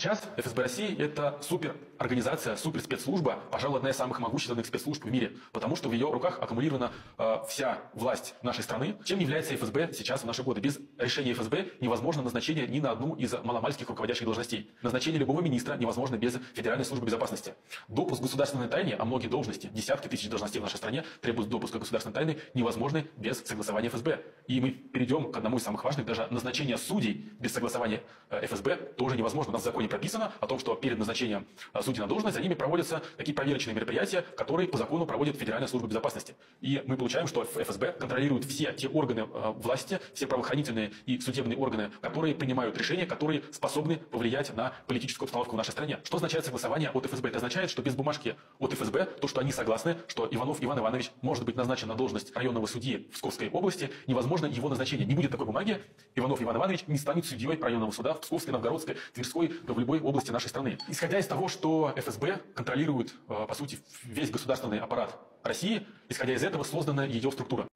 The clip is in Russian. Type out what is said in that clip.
Сейчас ФСБ России – это суперорганизация, суперспецслужба, пожалуй, одна из самых могущественных спецслужб в мире, потому что в ее руках аккумулирована вся власть нашей страны. Чем является ФСБ сейчас в наши годы? Без решения ФСБ невозможно назначение ни на одну из маломальских руководящих должностей. Назначение любого министра невозможно без Федеральной службы безопасности. Допуск к государственной тайне, а многие должности, десятки тысяч должностей в нашей стране требуют допуска к государственной тайне, невозможны без согласования ФСБ. И мы перейдем к одному из самых важных, даже назначение судей без согласования ФСБ тоже невозможно. У нас в законе прописано о том, что перед назначением судей на должность за ними проводятся такие проверочные мероприятия, которые по закону проводит Федеральная служба безопасности. И мы получаем, что ФСБ контролирует все те органы власти, все правоохранительные и судебные органы, которые принимают решения, которые способны повлиять на политическую обстановку в нашей стране. Что означает согласование от ФСБ? Это означает, что без бумажки от ФСБ, то, что они согласны, что Иванов Иван Иванович может быть назначен на должность районного судьи в Псковской области, невозможно его назначение. Не будет такой бумаги, Иванов Иван Иванович не станет судьей районного суда в Псковской, Новгородской, Тверской, в любой области нашей страны. Исходя из того, что ФСБ контролирует, по сути, весь государственный аппарат России, исходя из этого создана ее структура.